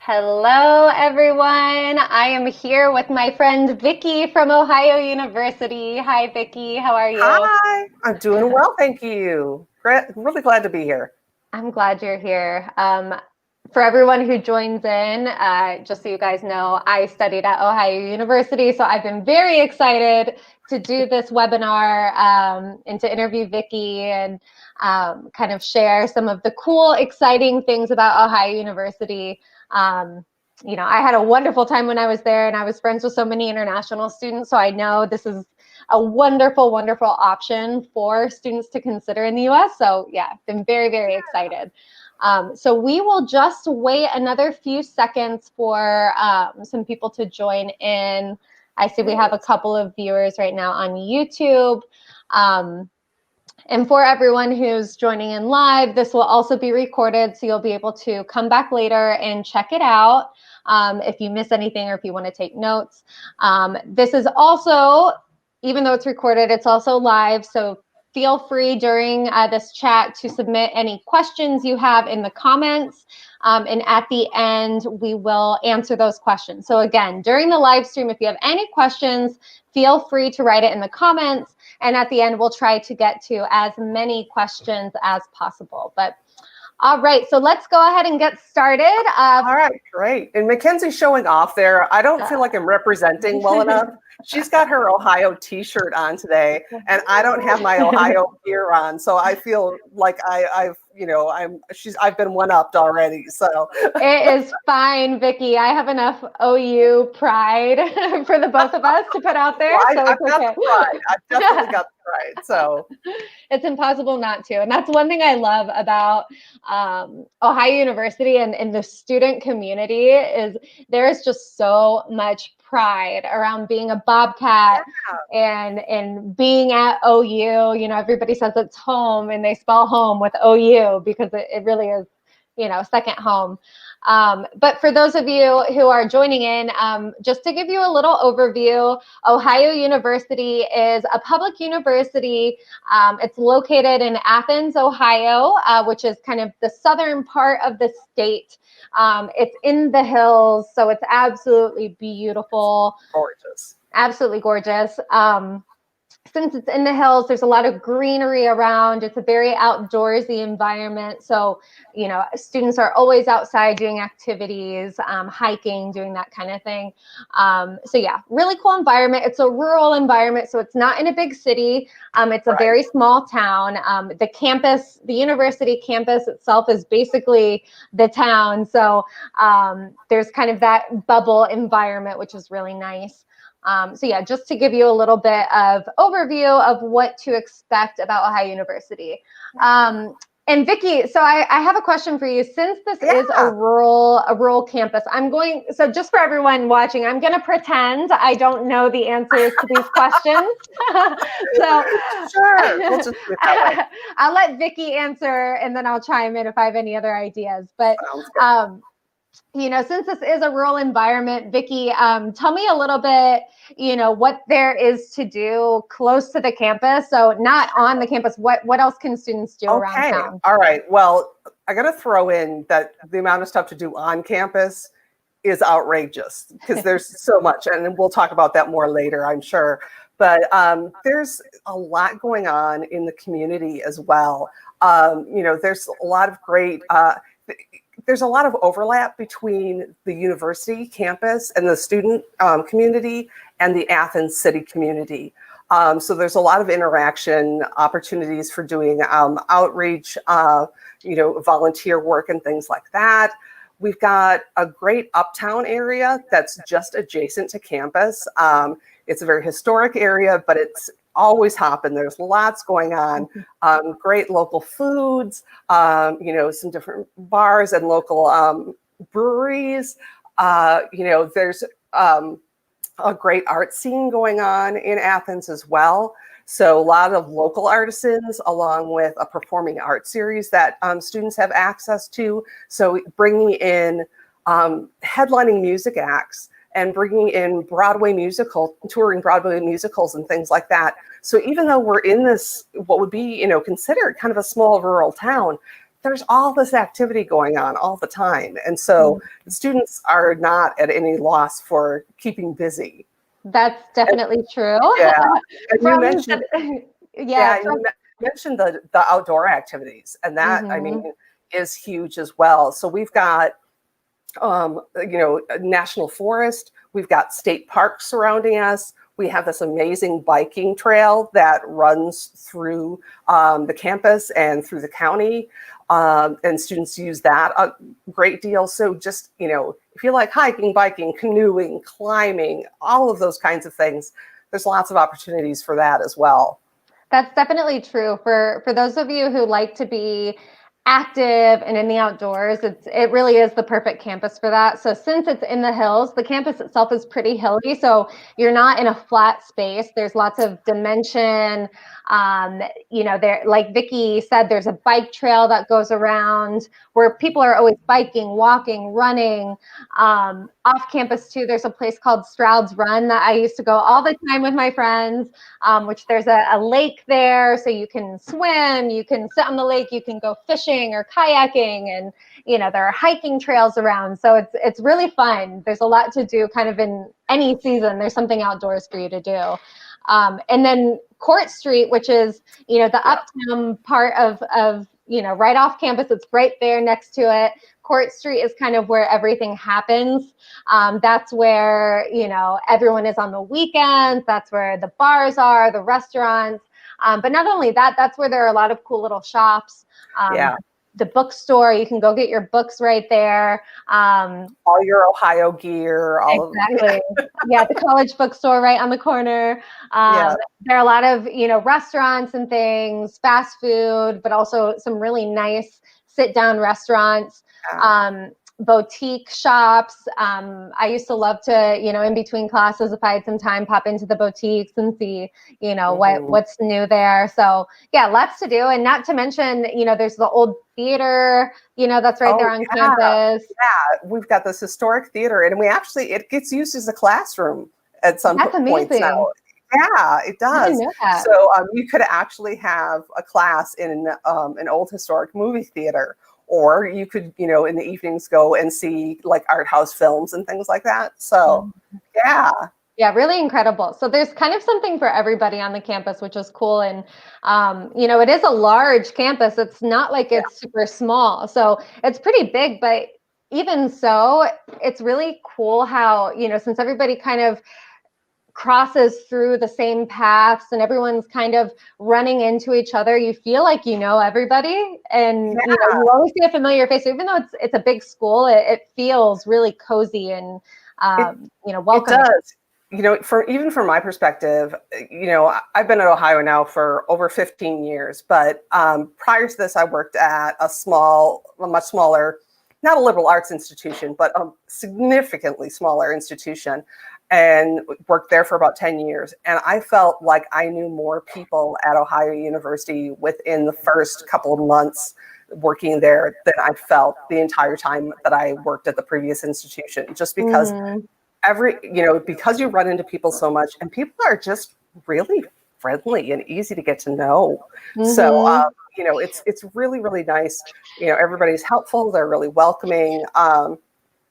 Hello, everyone. I am here with my friend Vicky from Ohio University. Hi, Vicky. How are you? Hi, I'm doing well, thank you. Really glad to be here. I'm glad you're here. For everyone who joins in, just so you guys know, I studied at Ohio University, so I've been very excited to do this webinar and to interview Vicky and kind of share some of the cool, exciting things about Ohio University. Um, I had a wonderful time when I was there, and I was friends with so many international students, so I know this is a wonderful, wonderful option for students to consider in the US. So yeah, been very, very excited. So we will just wait another few seconds for some people to join in. I see we have a couple of viewers right now on YouTube. And for everyone who's joining in live, this will also be recorded, so you'll be able to come back later and check it out if you miss anything or if you want to take notes. This is also, even though it's recorded, it's also live, so feel free during this chat to submit any questions you have in the comments. And at the end, we will answer those questions. So again, during the live stream, if you have any questions, feel free to write it in the comments. And at the end, we'll try to get to as many questions as possible. But all right, so let's go ahead and get started. All right, great. And Mackenzie's showing off there. I don't feel like I'm representing well enough. She's got her Ohio t-shirt on today, and I don't have my Ohio gear on. So I feel like I've been one-upped already. So it is fine, Vicky. I have enough OU pride for the both of us to put out there. Well, so I've it's got okay. the pride. I've definitely got the pride. So it's impossible not to. And that's one thing I love about Ohio University and the student community is there's just so much pride around being a Bobcat and being at OU. Everybody says it's home and they spell home with OU because it really is, second home. But for those of you who are joining in, just to give you a little overview, Ohio University is a public university. It's located in Athens, Ohio, which is kind of the southern part of the state. It's in the hills, so it's absolutely beautiful. gorgeous. Absolutely gorgeous. Since it's in the hills, there's a lot of greenery around. It's a very outdoorsy environment. So, students are always outside doing activities, hiking, doing that kind of thing. So yeah, really cool environment. It's a rural environment, so it's not in a big city. It's a very small town. The university campus itself is basically the town. So there's kind of that bubble environment, which is really nice. So yeah, just to give you a little bit of overview of what to expect about Ohio University. And Vicky, so I have a question for you. Since this is a rural campus, so just for everyone watching, I'm going to pretend I don't know the answers to these questions. So sure, we'll just do it that way. I'll let Vicky answer and then I'll chime in if I have any other ideas. But since this is a rural environment, Vicky, tell me a little bit, what there is to do close to the campus. So not on the campus, what else can students do around town? All right. Well, I got to throw in that the amount of stuff to do on campus is outrageous because there's so much, and we'll talk about that more later, I'm sure. But there's a lot going on in the community as well. There's a lot of great there's a lot of overlap between the university campus and the student community and the Athens city community. So there's a lot of interaction opportunities for doing outreach, volunteer work and things like that. We've got a great uptown area that's just adjacent to campus. It's a very historic area, but it's always hopping. There's lots going on. Great local foods, some different bars and local breweries. There's a great art scene going on in Athens as well. So a lot of local artisans along with a performing art series that students have access to. So bringing in headlining music acts and bringing in touring Broadway musicals and things like that. So even though we're in this, what would be, considered kind of a small rural town, there's all this activity going on all the time. And so the students are not at any loss for keeping busy. That's definitely true. Yeah. And you From mentioned, yeah, you mentioned the outdoor activities, and that, I mhm. mean, is huge as well. So we've got, a national forest, we've got state parks surrounding us. We have this amazing biking trail that runs through the campus and through the county. And students use that a great deal. So just, if you like hiking, biking, canoeing, climbing, all of those kinds of things, there's lots of opportunities for that as well. That's definitely true for those of you who like to be active and in the outdoors. It really is the perfect campus for that. So since it's in the hills, the campus itself is pretty hilly, so you're not in a flat space. There's lots of dimension. There, like Vicki said, there's a bike trail that goes around where people are always biking, walking, running. Off campus too, there's a place called Stroud's Run that I used to go all the time with my friends. Which there's a lake there, so you can swim, you can sit on the lake, you can go fishing or kayaking, and there are hiking trails around. So it's really fun. There's a lot to do kind of in any season. There's something outdoors for you to do. And then Court Street, which is the uptown part of right off campus. It's right there next to it. Court Street is kind of where everything happens. That's where, everyone is on the weekends. That's where the bars are, the restaurants. But not only that, that's where there are a lot of cool little shops. The bookstore, you can go get your books right there. All your Ohio gear. Exactly. Yeah, the college bookstore right on the corner. There are a lot of, restaurants and things, fast food, but also some really nice sit-down restaurants. Boutique shops. I used to love to, in between classes, if I had some time, pop into the boutiques and see, what's new there. So yeah, lots to do. And not to mention, there's the old theater, that's right there on campus. Yeah, we've got this historic theater, and it gets used as a classroom at some points now. Yeah, it does. I didn't know that. So you could actually have a class in an old historic movie theater. Or you could, in the evenings go and see like art house films and things like that. So, yeah. Yeah, really incredible. So there's kind of something for everybody on the campus, which is cool. And, it is a large campus. It's not like it's super small. So it's pretty big, but even so, it's really cool how, since everybody kind of crosses through the same paths and everyone's kind of running into each other, you feel like everybody, and you always see a familiar face. Even though it's a big school, it feels really cozy and welcoming. It does. From my perspective, I've been at Ohio now for over 15 years, but prior to this, I worked at a much smaller, not a liberal arts institution, but a significantly smaller institution, and worked there for about 10 years. And I felt like I knew more people at Ohio University within the first couple of months working there than I felt the entire time that I worked at the previous institution, just because because you run into people so much, and people are just really friendly and easy to get to know. So, it's really, really nice. Everybody's helpful. They're really welcoming.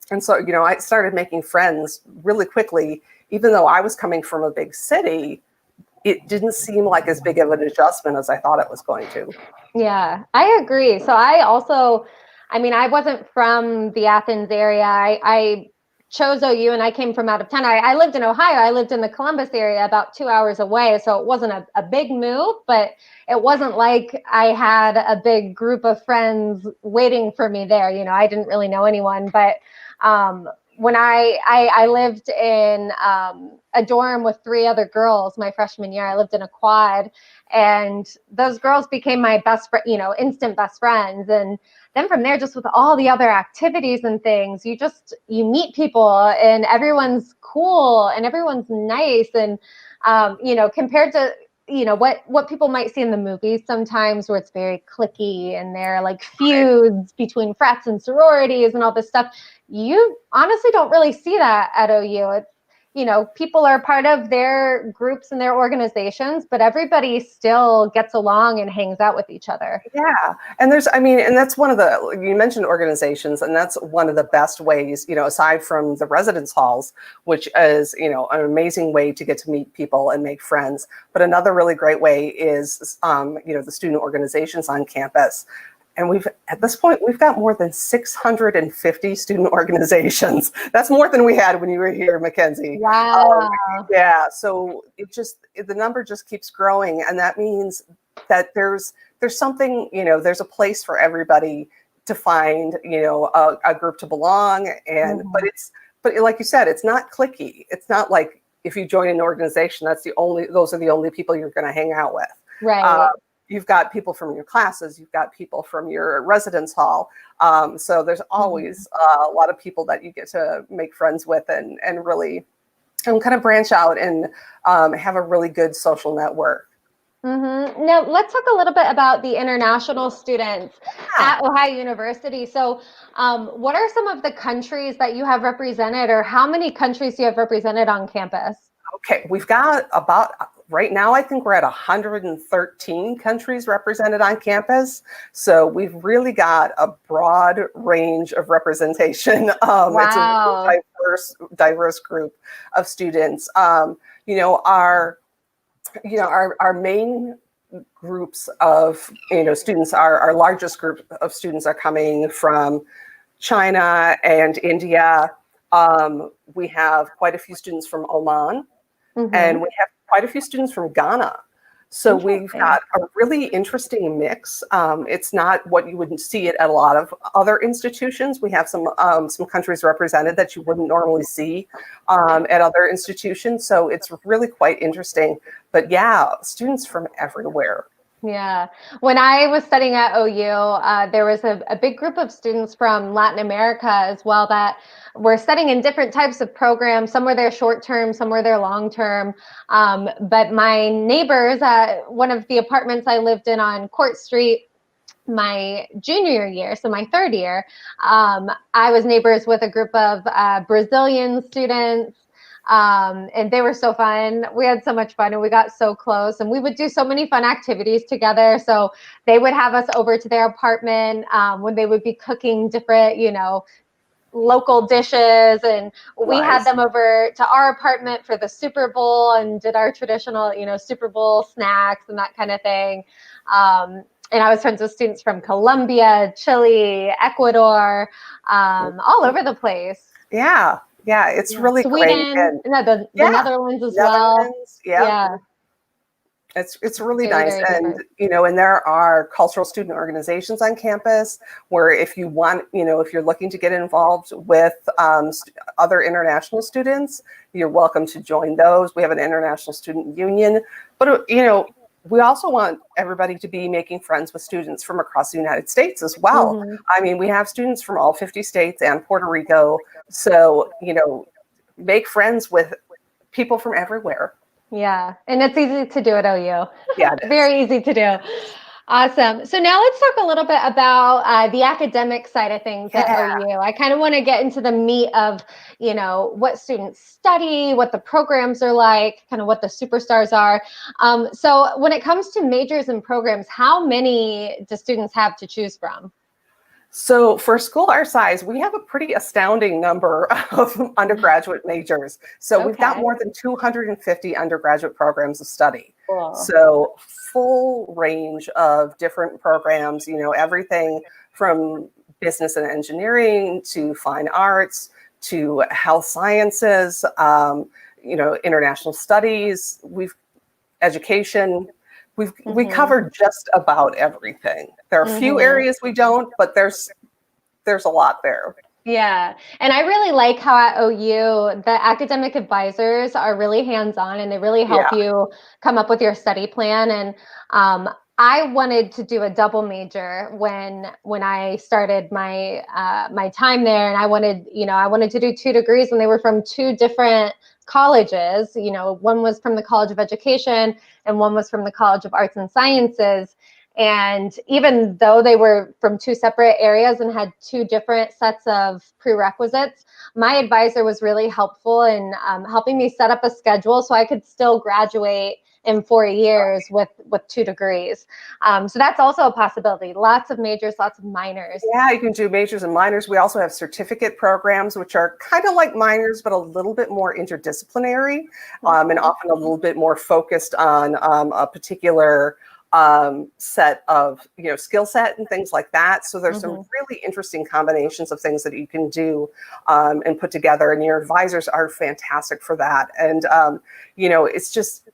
And so, I started making friends really quickly. Even though I was coming from a big city, it didn't seem like as big of an adjustment as I thought it was going to. Yeah, I agree. So I wasn't from the Athens area. I chose OU and I came from out of town. I lived in Ohio. I lived in the Columbus area, about 2 hours away. So it wasn't a big move, but it wasn't like I had a big group of friends waiting for me there. I didn't really know anyone, but when I lived in a dorm with 3 other girls my freshman year. I lived in a quad, and those girls became my instant best friends. And then from there, just with all the other activities and things, you meet people, and everyone's cool and everyone's nice. And, compared to, what people might see in the movies sometimes, where it's very cliquey and there are like feuds between frats and sororities and all this stuff, you honestly don't really see that at OU. people are part of their groups and their organizations, but everybody still gets along and hangs out with each other. Yeah. And and that's one of you mentioned organizations, and that's one of the best ways, aside from the residence halls, which is, an amazing way to get to meet people and make friends. But another really great way is, the student organizations on campus. And at this point, we've got more than 650 student organizations. That's more than we had when you were here, Mackenzie. Wow. Yeah. So the number just keeps growing. And that means that there's something, there's a place for everybody to find, a group to belong. And, but like you said, it's not cliquey. It's not like if you join an organization, those are the only people you're going to hang out with. Right. You've got people from your classes, you've got people from your residence hall. So there's always a lot of people that you get to make friends with and really kind of branch out and have a really good social network. Now, let's talk a little bit about the international students at Ohio University. So what are some of the countries that you have represented, or how many countries do you have represented on campus? Okay, we've got right now, I think we're at 113 countries represented on campus. So we've really got a broad range of representation. Wow. It's a really diverse group of students. Our main groups of students, our largest group of students are coming from China and India. We have quite a few students from Oman, and we have quite a few students from Ghana. So we've got a really interesting mix. It's not what you wouldn't see it at a lot of other institutions. We have some countries represented that you wouldn't normally see at other institutions. So it's really quite interesting. But yeah, students from everywhere. Yeah. When I was studying at OU, there was a big group of students from Latin America as well that were studying in different types of programs. Some were there short term, some were there long term. But my neighbors at one of the apartments I lived in on Court Street, my junior year, so my third year, I was neighbors with a group of Brazilian students. And they were so fun. We had so much fun and we got so close, and we would do so many fun activities together. So they would have us over to their apartment when they would be cooking different, local dishes, and we had them over to our apartment for the Super Bowl and did our traditional, Super Bowl snacks and that kind of thing. And I was friends with students from Colombia, Chile, Ecuador, all over the place. Yeah. Yeah, it's really Sweden, great. The Netherlands as well. Yeah. It's really nice. And, and there are cultural student organizations on campus where if you want, if you're looking to get involved with other international students, you're welcome to join those. We have an international student union, but, we also want everybody to be making friends with students from across the United States as well. I mean, we have students from all 50 states and Puerto Rico. So, make friends with people from everywhere. Yeah. And it's easy to do at OU. Yeah. Very easy to do. Awesome. So now let's talk a little bit about the academic side of things at OU. I kind of want to get into the meat of, what students study, what the programs are like, kind of what the superstars are. So when it comes to majors and programs, how many do students have to choose from? So for a school our size, we have a pretty astounding number of undergraduate majors. So we've got more than 250 undergraduate programs of study. Cool. So full range of different programs, everything from business and engineering to fine arts to health sciences, international studies, education. We cover just about everything. There are a few areas we don't, but there's a lot there. Yeah. And I really like how at OU, the academic advisors are really hands-on and they really help you come up with your study plan. And I wanted to do a double major when I started my my time there, and I wanted to do 2 degrees, and they were from 2 different colleges. One was from the College of Education and one was from the College of Arts and Sciences. And even though they were from two separate areas and had two different sets of prerequisites, my advisor was really helpful in helping me set up a schedule so I could still graduate in 4 years with 2 degrees. So that's also a possibility. Lots of majors, lots of minors. Yeah, you can do majors and minors. We also have certificate programs, which are kind of like minors, but a little bit more interdisciplinary, and often a little bit more focused on a particular set of, skill set and things like that. So there's some really interesting combinations of things that you can do and put together, and your advisors are fantastic for that. And it's just,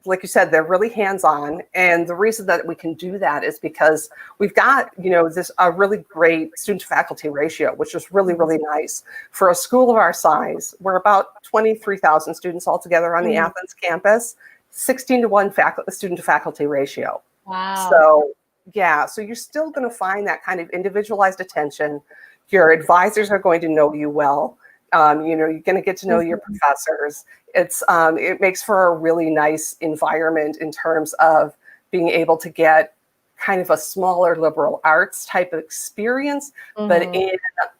like you said, they're really hands-on. And the reason that we can do that is because we've got, this a really great student to faculty ratio, which is really, really nice. For a school of our size, we're about 23,000 students altogether on the Athens campus, 16-to-1 student to faculty ratio. Wow. So yeah, so you're still going to find that kind of individualized attention. Your advisors are going to know you well. You're going to get to know your professors. It makes for a really nice environment in terms of being able to get kind of a smaller liberal arts type of experience, but in,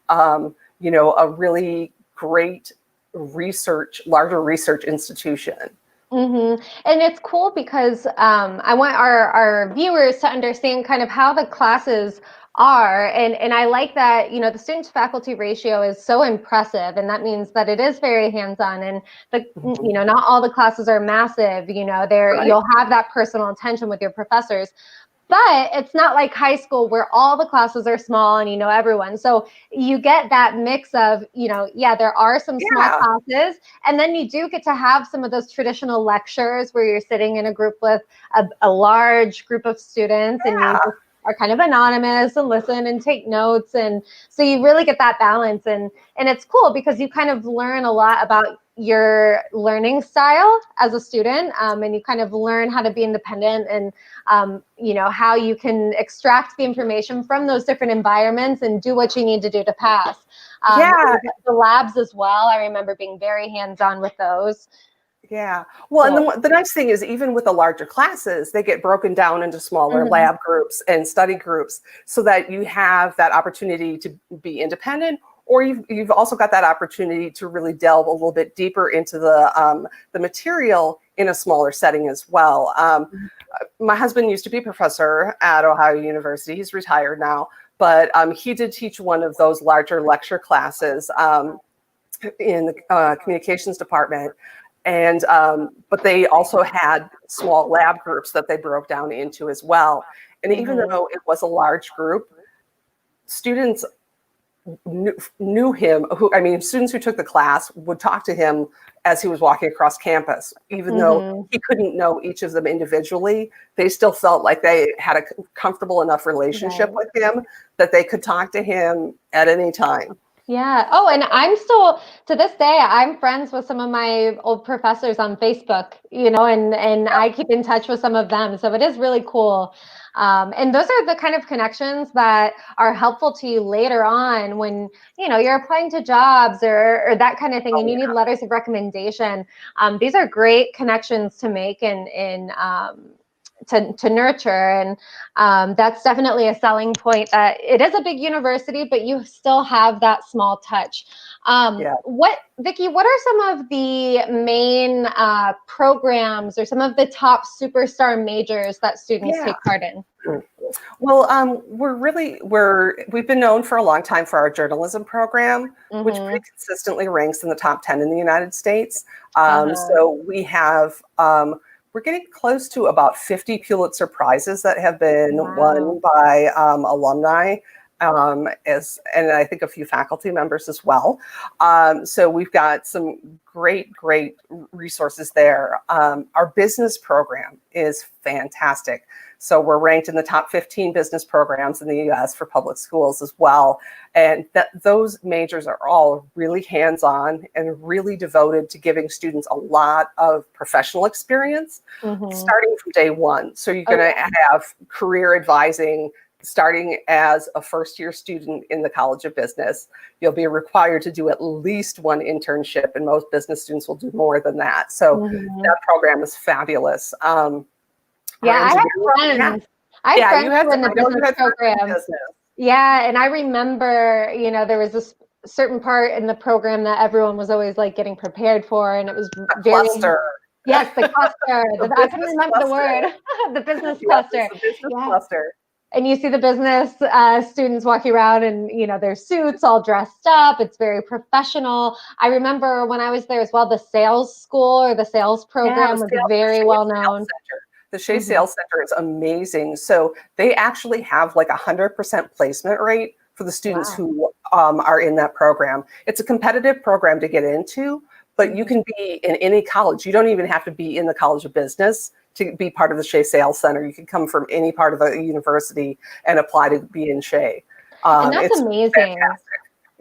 a really great larger research institution. And it's cool because I want our viewers to understand kind of how the classes are. And I like that, the student to faculty ratio is so impressive. And that means that it is very hands-on, and not all the classes are massive, you'll have that personal attention with your professors. But it's not like high school where all the classes are small and everyone. So you get that mix of, there are some small classes, and then you do get to have some of those traditional lectures where you're sitting in a group with a large group of students, and you are kind of anonymous and listen and take notes. And so you really get that balance. And it's cool because you kind of learn a lot about your learning style as a student, and you kind of learn how to be independent, and how you can extract the information from those different environments and do what you need to do to pass. The labs as well, I remember being very hands-on with those. Yeah. Well, and the nice thing is, even with the larger classes, they get broken down into smaller lab groups and study groups, so that you have that opportunity to be independent, or you've also got that opportunity to really delve a little bit deeper into the material in a smaller setting as well. My husband used to be a professor at Ohio University. He's retired now, but he did teach one of those larger lecture classes in the communications department. And but they also had small lab groups that they broke down into as well. And even though it was a large group, students knew him. Students who took the class would talk to him as he was walking across campus. Even though he couldn't know each of them individually, they still felt like they had a comfortable enough relationship with him that they could talk to him at any time. Yeah. Oh, and I'm still, to this day, I'm friends with some of my old professors on Facebook, and I keep in touch with some of them. So it is really cool. And those are the kind of connections that are helpful to you later on when, you're applying to jobs or that kind of thing, and you need letters of recommendation. These are great connections to make and to nurture. And that's definitely a selling point, that it is a big university, but you still have that small touch. Vicki, what are some of the main programs or some of the top superstar majors that students take part in? Well, we've been known for a long time for our journalism program, which pretty consistently ranks in the top 10 in the United States. So we have, we're getting close to about 50 Pulitzer Prizes that have been won by alumni, and I think a few faculty members as well. So we've got some great resources there. Our business program is fantastic. So we're ranked in the top 15 business programs in the U.S. for public schools as well. And those majors are all really hands-on and really devoted to giving students a lot of professional experience starting from day one. So you're going to have career advising starting as a first-year student in the College of Business. You'll be required to do at least one internship, and most business students will do more than that. So that program is fabulous. I have friends. I have Yeah, friends you had who were in to, the I know you business had to in program. business. Yeah, and I remember, there was this certain part in the program that everyone was always like getting prepared for, and it was A very, cluster. yes, the cluster. The I couldn't business remember the cluster. word, the business Yep, it's cluster. the business Yeah, cluster. and you see the business students walking around and their suits all dressed up. It's very professional. I remember when I was there as well, the sales school or the sales Yeah, program was the very Shea well Sales known. Center. The Shea Hmm. Sales Center is amazing. So they actually have like 100% placement rate for the students Wow. who are in that program. It's a competitive program to get into, but you Mhm. can be in any college. You don't even have to be in the College of Business to be part of the Shea Sales Center. You can come from any part of the university and apply to be in Shea. And that's It's amazing. fantastic.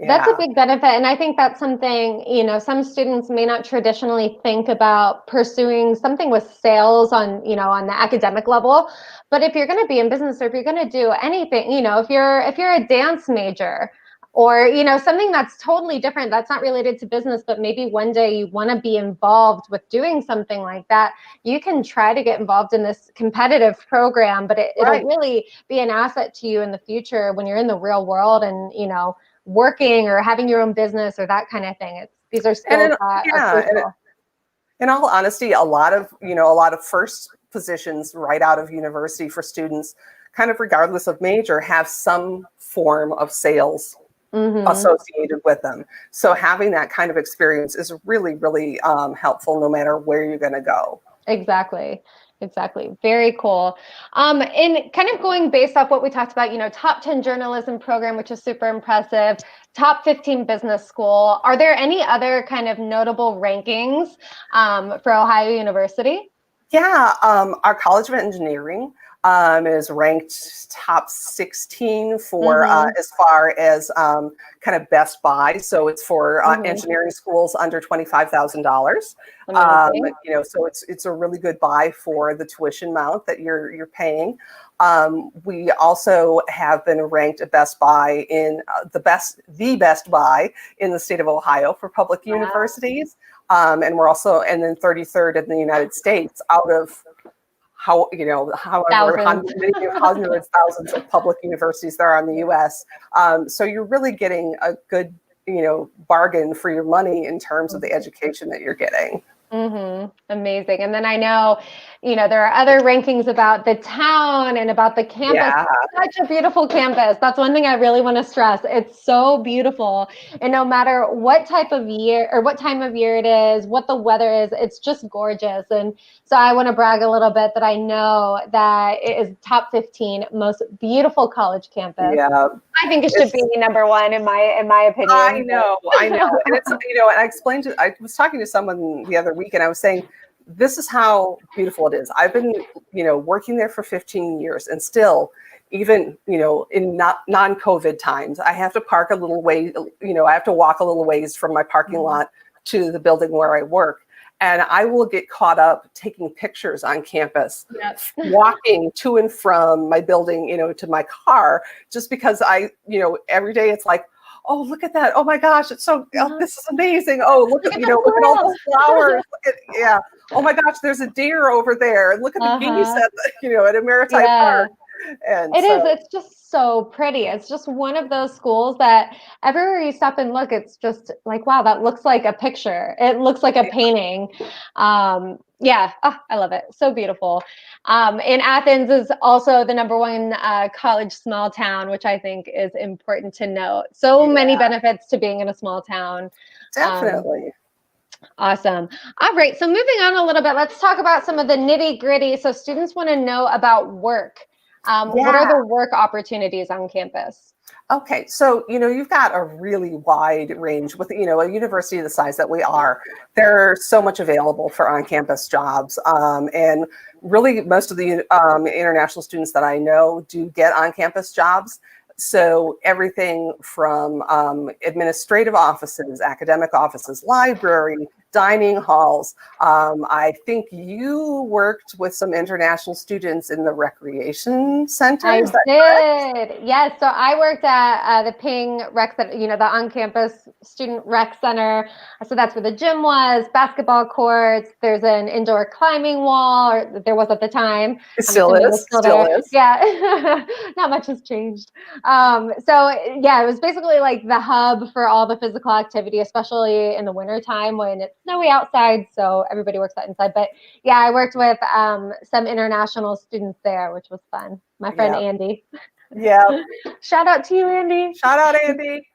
That's a Yeah. big benefit. And I think that's something, some students may not traditionally think about pursuing something with sales on the academic level. But if you're going to be in business or if you're going to do anything, if you're a dance major or, something that's totally different, that's not related to business, but maybe one day you want to be involved with doing something like that, you can try to get involved in this competitive program, but it'll Right. really be an asset to you in the future when you're in the real world and, working or having your own business or that kind of thing. These are And skills that are and crucial. in all honesty, a lot of first positions right out of university for students, kind of regardless of major, have some form of sales Hmm. associated with them. So having that kind of experience is really, really helpful no matter where you're going to go. Exactly. Exactly. Very cool. And kind of going based off what we talked about, top 10 journalism program, which is super impressive, top 15 business school. Are there any other kind of notable rankings for Ohio University? Yeah, our College of Engineering is ranked top 16 for Mm-hmm. as far as kind of Best Buy. So it's for Mm-hmm. engineering schools under $25,000. Amazing. So it's a really good buy for the tuition amount that you're paying. We also have been ranked a Best Buy in the Best Buy in the state of Ohio for public Wow. universities. And we're also, and then 33rd in the United States out of however Thousands. many hundreds, thousands of public universities there are in the US. So you're really getting a good, bargain for your money in terms of the education that you're getting. Mm-hmm. Amazing. And then I know, there are other rankings about the town and about the campus. Yeah. Such a beautiful campus. That's one thing I really want to stress. It's so beautiful. And no matter what type of year or what time of year it is, what the weather is, it's just gorgeous. And so I want to brag a little bit that I know that it is top 15 most beautiful college campus. Yeah. I think it should be It's number one in my opinion. I know. And I was talking to someone the other week and I was saying, this is how beautiful it is. I've been, working there for 15 years and still, even, in not non-COVID times, I have to park a little way, I have to walk a little ways from my parking lot to the building where I work. And I will get caught up taking pictures on campus, Yep. walking to and from my building, to my car, just because every day it's like, oh, look at that. Oh my gosh, this is amazing. Oh, look at all those flowers. Yeah. Oh my gosh, there's a deer over there. And look at the geese Uh-huh. at a Maritime Yeah. Park. And It is. so, It's just so pretty. It's just one of those schools that everywhere you stop and look, it's just like, wow, that looks like a picture. It looks like a painting. Yeah, I love it. So beautiful. And Athens is also the number one college small town, which I think is important to note. So many yeah, benefits to being in a small town. Um, definitely. Awesome. All right. So moving on a little bit, let's talk about some of the nitty gritty. So students want to know about work. What are Yeah. the work opportunities on campus? Okay, so you've got a really wide range with a university the size that we are. There's so much available for on-campus jobs, and really most of the international students that I know do get on-campus jobs. So everything from administrative offices, academic offices, library, dining halls. I think you worked with some international students in the recreation center. I Is that correct? did. Yes. So I worked at the Ping Rec Center, the on-campus student rec center. So that's where the gym was, basketball courts. There's an indoor climbing wall, or there was at the time. It I'm still assuming is. it's still Still there. is. Yeah. Not much has changed. So yeah, it was basically like the hub for all the physical activity, especially in the wintertime when it's snowy outside. So everybody works out inside. But yeah, I worked with some international students there, which was fun. My friend Yeah. Andy. Yeah. Shout out to you, Andy. Shout out, Andy.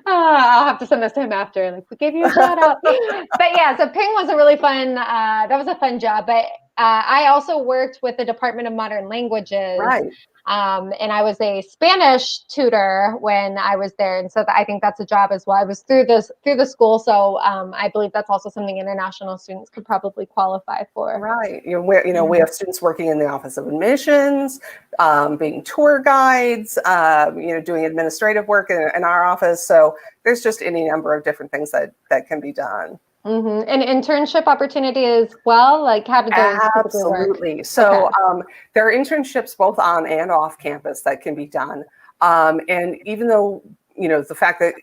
I'll have to send this to him after. Like, we gave you a shout out. But yeah, so Ping was a really fun. That was a fun job. But I also worked with the Department of Modern Languages. Right. And I was a Spanish tutor when I was there, and so I think that's a job as well. I was through the school, so I believe that's also something international students could probably qualify for. Right. We have students working in the Office of Admissions, being tour guides, doing administrative work in our office. So there's just any number of different things that can be done. Mm-hmm. And internship opportunity as well? Like, how did those typically work? Absolutely. So there are internships both on and off campus that can be done. And even though, the fact that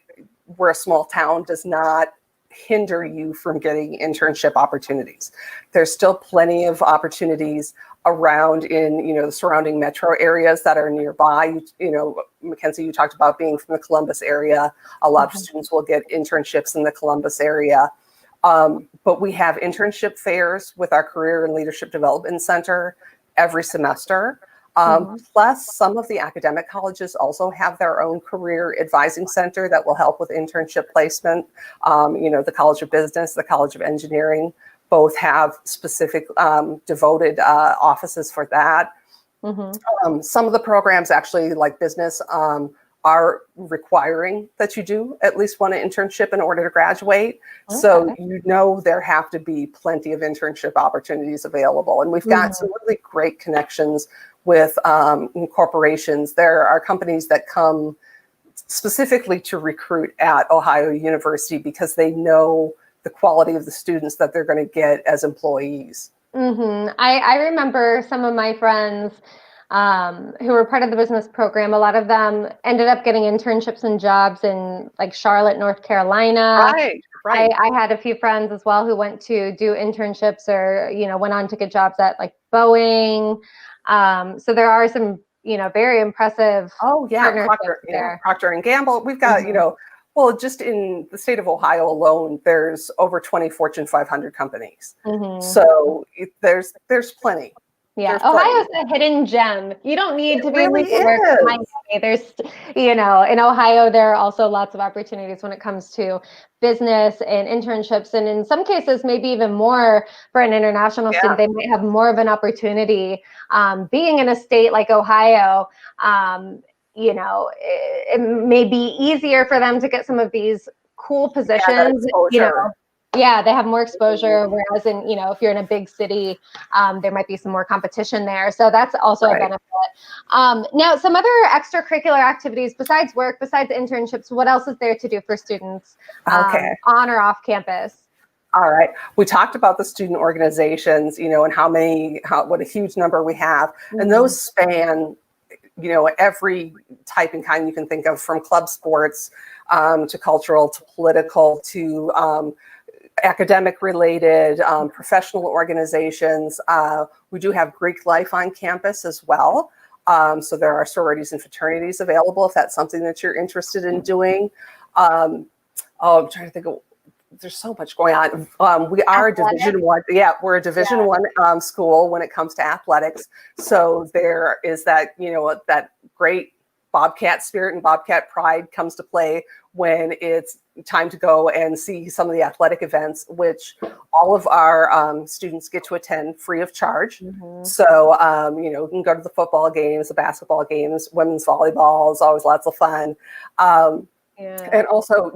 we're a small town does not hinder you from getting internship opportunities. There's still plenty of opportunities around in, the surrounding metro areas that are nearby. Mackenzie, you talked about being from the Columbus area. A lot of students will get internships in the Columbus area. But we have internship fairs with our Career and Leadership Development Center every semester. Plus, some of the academic colleges also have their own career advising center that will help with internship placement. The College of Business, the College of Engineering, both have specific devoted offices for that. Some of the programs actually, like business, are requiring that you do at least one internship in order to graduate. Okay. So there have to be plenty of internship opportunities available. And we've got some really great connections with corporations. There are companies that come specifically to recruit at Ohio University because they know the quality of the students that they're going to get as employees. I remember some of my friends who were part of the business program. A lot of them ended up getting internships and jobs in like Charlotte, North Carolina. Right. I had a few friends as well who went to do internships or, went on to get jobs at like Boeing. So there are some, very impressive. Oh yeah. Procter and Gamble. We've got, well, just in the state of Ohio alone, there's over 20 Fortune 500 companies. So there's plenty. Yeah, Ohio's a hidden gem. You don't need to be really in work in Miami. There's, in Ohio, there are also lots of opportunities when it comes to business and internships. And in some cases, maybe even more for an international student, they might have more of an opportunity. Being in a state like Ohio, it may be easier for them to get some of these cool positions, Yeah, they have more exposure, whereas if you're in a big city, there might be some more competition there. So that's also a benefit. Now, some other extracurricular activities besides work, besides internships, what else is there to do for students on or off campus? All right. We talked about the student organizations, and what a huge number we have. And those span, every type and kind you can think of, from club sports to cultural to political to academic related, professional organizations. We do have Greek life on campus as well. So there are sororities and fraternities available if that's something that you're interested in doing. I'm trying to think of, there's so much going on. We are a Division I. Yeah, we're a Division I school when it comes to athletics. So there is that, that great Bobcat spirit and Bobcat pride comes to play when it's time to go and see some of the athletic events, which all of our students get to attend free of charge. So, you can go to the football games, the basketball games, women's volleyball is always lots of fun. And also,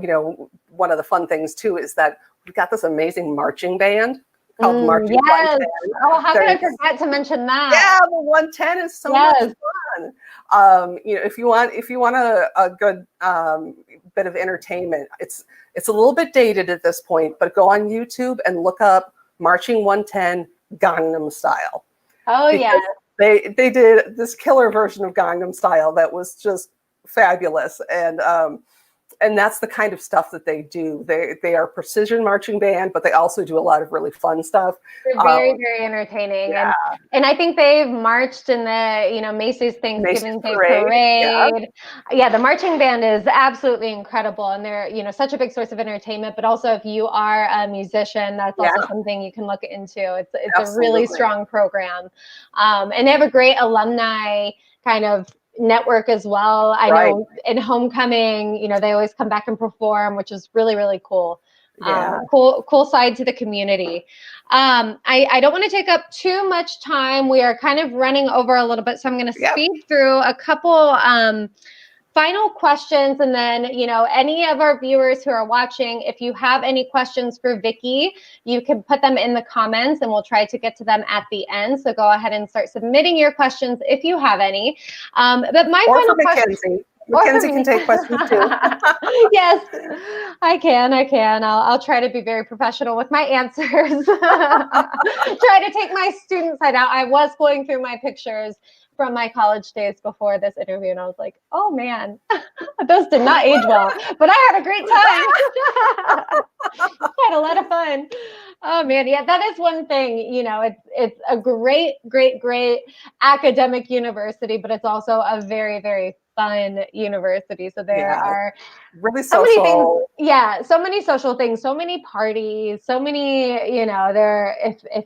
one of the fun things too is that we've got this amazing marching band called Marching 110. Oh, how could I forget to mention that? Yeah, the 110 is so much fun. If you want a good bit of entertainment, it's a little bit dated at this point, but go on YouTube and look up Marching 110 Gangnam Style. Oh yeah. They did this killer version of Gangnam Style that was just fabulous, and that's the kind of stuff that they do. They are precision marching band, but they also do a lot of really fun stuff. They're very, very entertaining. Yeah. And I think they've marched in the, Macy's Thanksgiving Day Parade. Yeah, the marching band is absolutely incredible. And they're, such a big source of entertainment. But also if you are a musician, that's also something you can look into. It's a really strong program. And they have a great alumni kind of network as well. I know in homecoming, they always come back and perform, which is really, really cool. Cool side to the community. I don't want to take up too much time. We are kind of running over a little bit, so I'm going to speed through a couple final questions, and then any of our viewers who are watching, if you have any questions for Vicki, you can put them in the comments and we'll try to get to them at the end. So go ahead and start submitting your questions if you have any. But my final question. Mackenzie can take questions too. Yes, I can. I'll try to be very professional with my answers. Try to take my student side out. I was going through my pictures from my college days before this interview, and I was like, oh man, those did not age well, but I had a great time. Had a lot of fun. Oh man, yeah, that is one thing, it's a great academic university, but it's also a very, very fun university. So there are really so many things. So many social things, so many parties, so many, if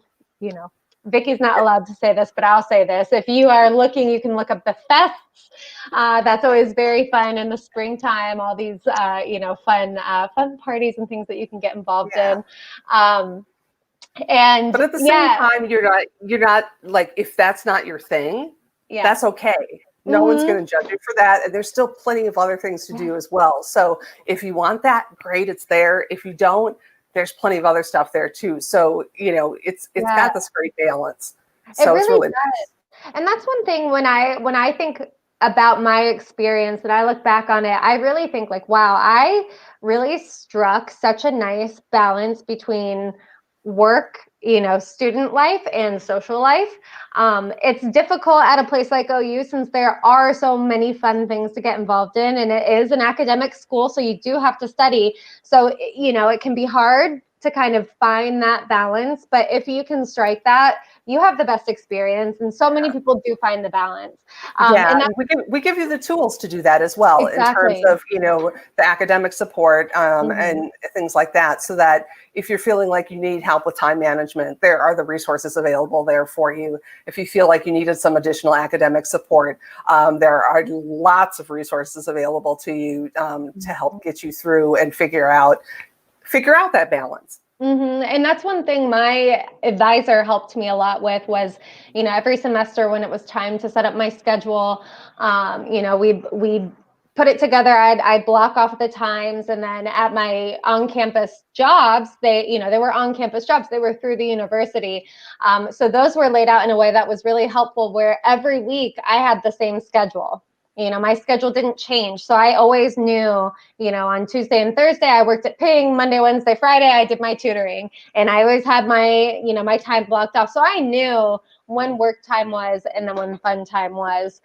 Vicki's not allowed to say this, but I'll say this. If you are looking, you can look up the fests. That's always very fun in the springtime, all these, fun parties and things that you can get involved in. But at the same time, you're not like, if that's not your thing, that's okay. No one's going to judge you for that. And there's still plenty of other things to do as well. So if you want that, great, it's there. If you don't, there's plenty of other stuff there too. So, it's got this great balance. So it's really nice. And that's one thing when I think about my experience and I look back on it, I really think like, wow, I really struck such a nice balance between work, student life and social life. It's difficult at a place like OU since there are so many fun things to get involved in, and it is an academic school, so you do have to study. So, it can be hard to kind of find that balance, but if you can strike that, you have the best experience, and so many people do find the balance. And we give you the tools to do that as well, in terms of the academic support and things like that, so that if you're feeling like you need help with time management, there are the resources available there for you. If you feel like you needed some additional academic support, there are lots of resources available to you to help get you through and figure out that balance. And that's one thing my advisor helped me a lot with was, every semester when it was time to set up my schedule, we put it together. I'd block off the times, and then at my on-campus jobs, they were on-campus jobs. They were through the university. So those were laid out in a way that was really helpful, where every week I had the same schedule. My schedule didn't change. So I always knew, on Tuesday and Thursday, I worked at Ping. Monday, Wednesday, Friday, I did my tutoring. And I always had my, my time blocked off. So I knew when work time was and then when fun time was.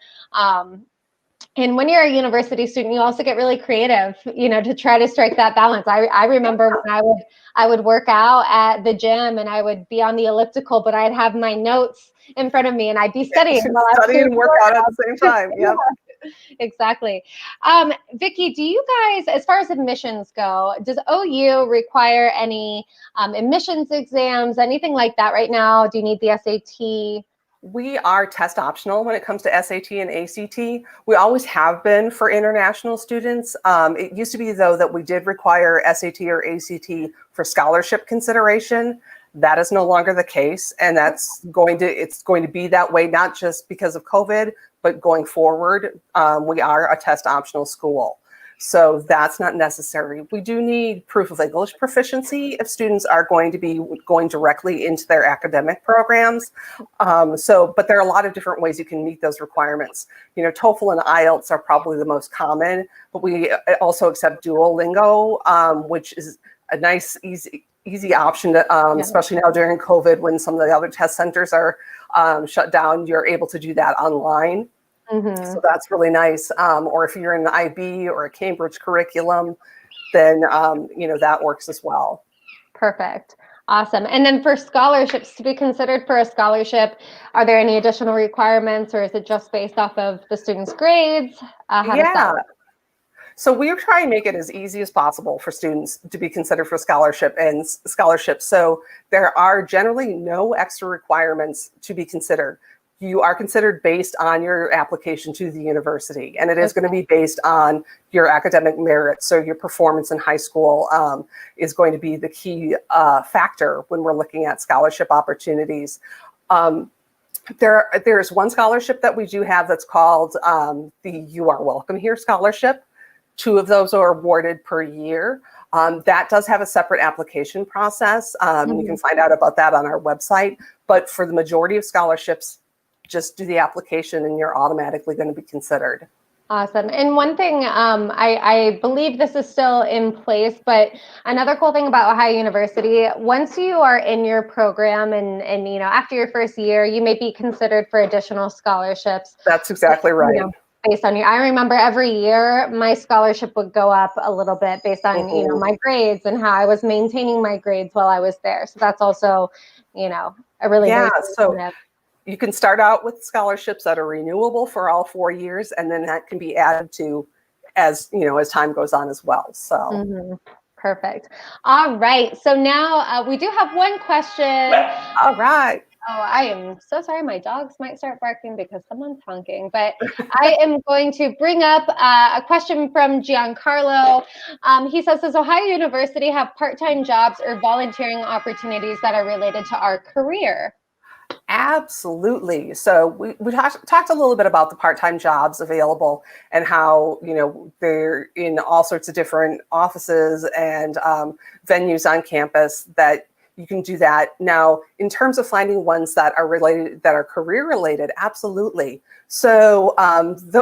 And when you're a university student, you also get really creative, to try to strike that balance. I remember when I would work out at the gym and I would be on the elliptical, but I'd have my notes in front of me and I'd be studying while I was doing and work out at the same time. Yep. Exactly. Vicki, do you guys, as far as admissions go, does OU require any admissions exams, anything like that right now? Do you need the SAT? We are test optional when it comes to SAT and ACT. We always have been for international students. It used to be, though, that we did require SAT or ACT for scholarship consideration. That is no longer the case, and it's going to be that way, not just because of COVID, but going forward. We are a test optional school. So that's not necessary. We do need proof of English proficiency if students are going to be going directly into their academic programs. But there are a lot of different ways you can meet those requirements. You know, TOEFL and IELTS are probably the most common, but we also accept Duolingo, which is a nice, easy option to, especially now during COVID when some of the other test centers are shut down. You're able to do that online. So that's really nice. Or if you're in an IB or a Cambridge curriculum, then, that works as well. Perfect. Awesome. And then for scholarships, to be considered for a scholarship, are there any additional requirements, or is it just based off of the student's grades? How does that work? So we try and make it as easy as possible for students to be considered for scholarships. So there are generally no extra requirements to be considered. You are considered based on your application to the university, and it is going to be based on your academic merit. So your performance in high school is going to be the key factor when we're looking at scholarship opportunities. There's one scholarship that we do have that's called the You Are Welcome Here Scholarship. 2 of those are awarded per year. That does have a separate application process. You can find out about that on our website. But for the majority of scholarships, just do the application and you're automatically going to be considered. Awesome. And one thing, I believe this is still in place, but another cool thing about Ohio University, once you are in your program and after your first year, you may be considered for additional scholarships. That's exactly right. Based on you. I remember every year my scholarship would go up a little bit based on, my grades and how I was maintaining my grades while I was there. So that's also, a really nice so you can start out with scholarships that are renewable for all 4 years, and then that can be added to as time goes on as well. So perfect. All right. So now we do have one question. All right. Oh, I am so sorry. My dogs might start barking because someone's honking, but I am going to bring up a question from Giancarlo. He says, does Ohio University have part-time jobs or volunteering opportunities that are related to our career? Absolutely. So we talked a little bit about the part-time jobs available and how, they're in all sorts of different offices and venues on campus that you can do that. Now, in terms of finding ones that are related, that are career related, absolutely. So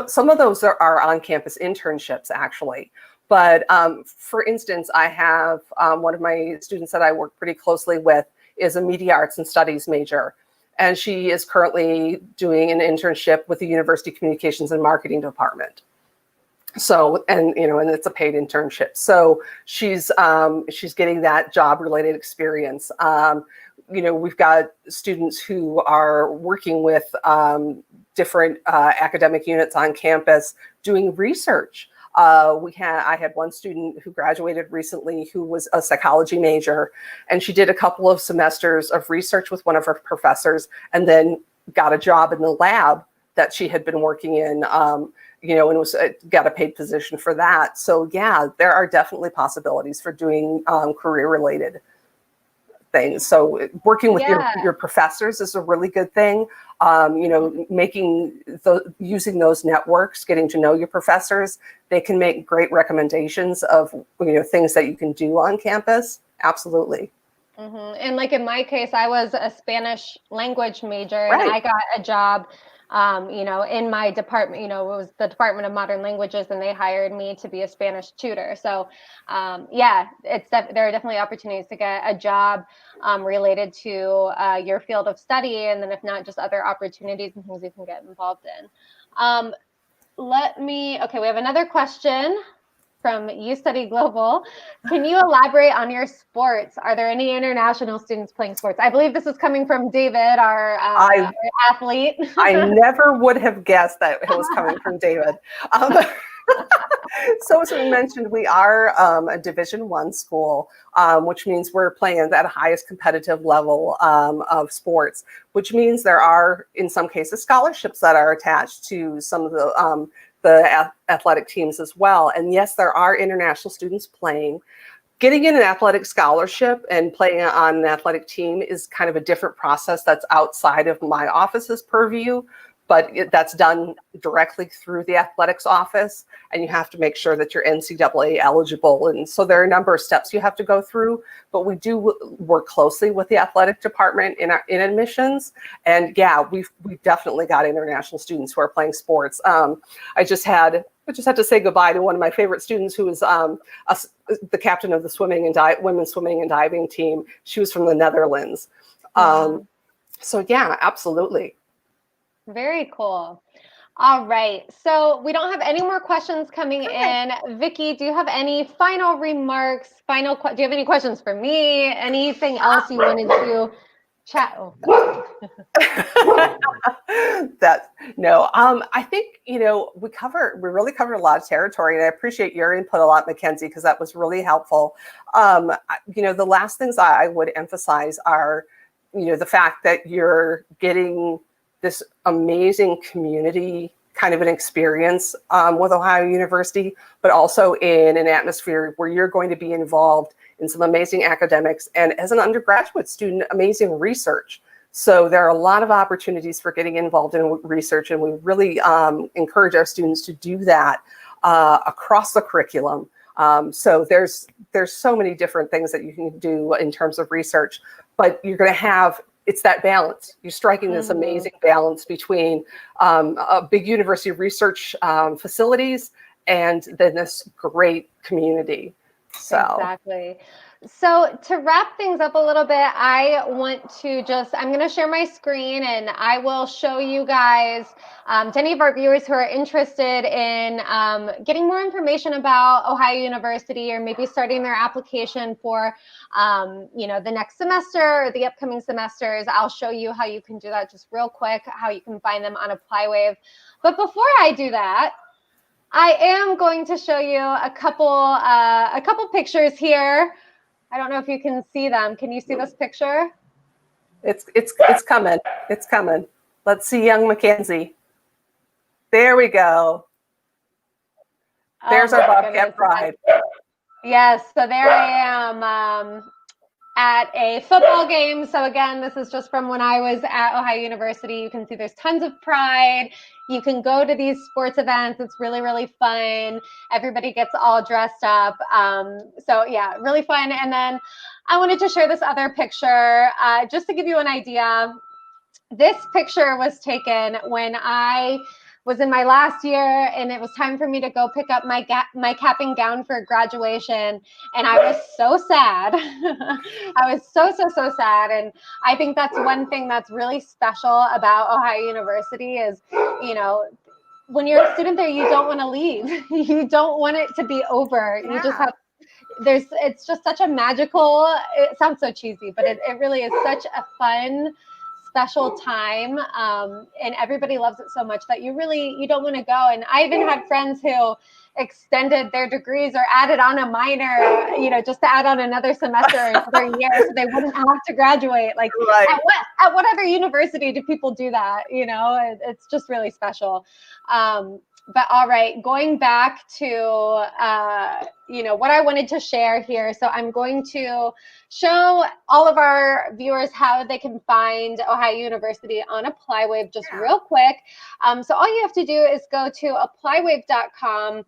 some of those are on-campus internships, actually. But for instance, I have one of my students that I work pretty closely with is a media arts and studies major. And she is currently doing an internship with the University Communications and Marketing Department. So, and it's a paid internship. So she's getting that job related experience. We've got students who are working with different academic units on campus doing research. I had one student who graduated recently who was a psychology major, and she did a couple of semesters of research with one of her professors and then got a job in the lab that she had been working in, and got a paid position for that. So yeah, there are definitely possibilities for doing career related things. So working with your professors is a really good thing. Using those networks, getting to know your professors, they can make great recommendations of things that you can do on campus. Absolutely. And like in my case, I was a Spanish language major, right. And I got a job in my department, it was the Department of Modern Languages, and they hired me to be a Spanish tutor. So, there are definitely opportunities to get a job related to your field of study, and then if not, just other opportunities and things you can get involved in. We have another question from You Study Global. Can you elaborate on your sports? Are there any international students playing sports? I believe this is coming from David, our athlete. I never would have guessed that it was coming from David. So as we mentioned, we are a Division I school, which means we're playing at the highest competitive level of sports, which means there are, in some cases, scholarships that are attached to some of the athletic teams as well. And yes, there are international students playing. Getting in an athletic scholarship and playing on an athletic team is kind of a different process that's outside of my office's purview. but that's done directly through the athletics office, and you have to make sure that you're NCAA eligible. And so there are a number of steps you have to go through, but we do work closely with the athletic department in admissions. And yeah, we've definitely got international students who are playing sports. I just had to say goodbye to one of my favorite students who was the captain of the women's swimming and diving team. She was from the Netherlands. So yeah, absolutely. Very cool. All right. So we don't have any more questions coming in. Vicky, do you have any final remarks? Do you have any questions for me? Anything else you wanted to chat? Oh, I think, we really covered a lot of territory, and I appreciate your input a lot, Mackenzie, because that was really helpful. The last things I would emphasize are, the fact that you're getting this amazing community kind of an experience with Ohio University, but also in an atmosphere where you're going to be involved in some amazing academics, and as an undergraduate student, amazing research. So there are a lot of opportunities for getting involved in research, and we really encourage our students to do that across the curriculum. So there's so many different things that you can do in terms of research, but you're going to have, it's that balance. You're striking this amazing balance between a big university research facilities and then this great community. So exactly. So to wrap things up a little bit, I'm going to share my screen, and I will show you guys, to any of our viewers who are interested in getting more information about Ohio University, or maybe starting their application for, the next semester or the upcoming semesters. I'll show you how you can do that just real quick, how you can find them on ApplyWave. But before I do that, I am going to show you a couple pictures here. I don't know if you can see them. Can you see this picture? It's coming. It's coming. Let's see young Mackenzie. There we go. There's our Bobcat Pride. Yes, so there I am at a football game. So again, this is just from when I was at Ohio University. You can see there's tons of pride. You can go to these sports events. It's really, really fun. Everybody gets all dressed up. So yeah, really fun. And then I wanted to share this other picture just to give you an idea. This picture was taken when I was in my last year, and it was time for me to go pick up my cap and gown for graduation, and I was so sad. I was so sad, and I think that's one thing that's really special about Ohio University is, when you're a student there, you don't want to leave. You don't want it to be over. Yeah. You just have, it's just such a magical, it sounds so cheesy, but it really is such a fun, special time, and everybody loves it so much that you don't want to go. And I even had friends who extended their degrees or added on a minor, just to add on another semester or another year, so they wouldn't have to graduate. Like, right. At what other university do people do that? It's just really special. But all right, going back to, what I wanted to share here. So I'm going to show all of our viewers how they can find Ohio University on ApplyWave just real quick. So all you have to do is go to applywave.com.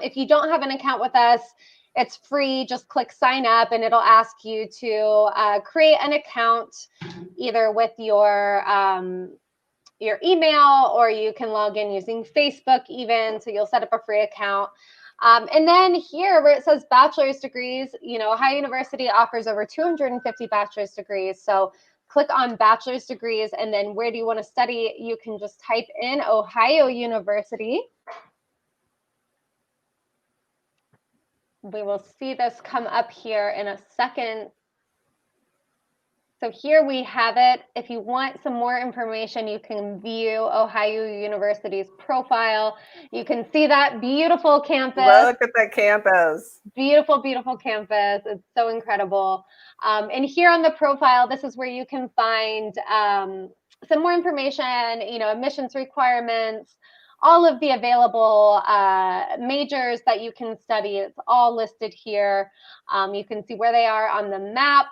If you don't have an account with us, it's free. Just click sign up, and it'll ask you to create an account either with your email, or you can log in using Facebook even. So you'll set up a free account. And then here where it says bachelor's degrees, Ohio University offers over 250 bachelor's degrees. So click on bachelor's degrees, and then where do you want to study? You can just type in Ohio University. We will see this come up here in a second. So here we have it. If you want some more information, you can view Ohio University's profile. You can see that beautiful campus. Look at that campus. Beautiful, beautiful campus. It's so incredible. And here on the profile, this is where you can find some more information, admissions requirements, all of the available majors that you can study. It's all listed here. You can see where they are on the map.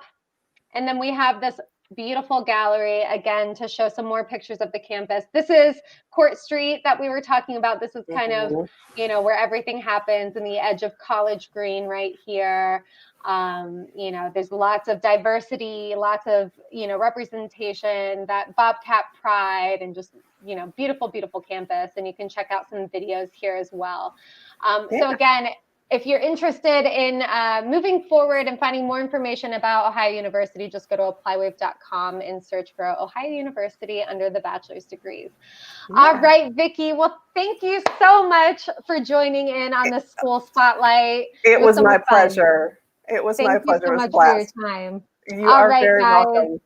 And then we have this beautiful gallery again to show some more pictures of the campus. This is Court Street that we were talking about. This is kind of, where everything happens in the edge of College Green right here. There's lots of diversity, lots of, representation, that Bobcat pride, and just, beautiful, beautiful campus. And you can check out some videos here as well. So again, if you're interested in moving forward and finding more information about Ohio University, just go to applywave.com and search for Ohio University under the bachelor's degrees. Yeah. All right, Vicki. Well, thank you so much for joining in on the School Spotlight. It was my pleasure. It was my pleasure. Thank you so much for your time. You are very welcome.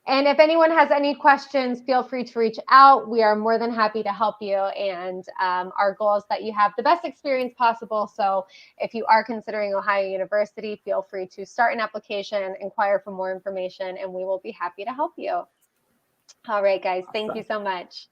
And if anyone has any questions, feel free to reach out. We are more than happy to help you. And our goal is that you have the best experience possible. So if you are considering Ohio University, feel free to start an application, inquire for more information, and we will be happy to help you. All right, guys. Thank you so much.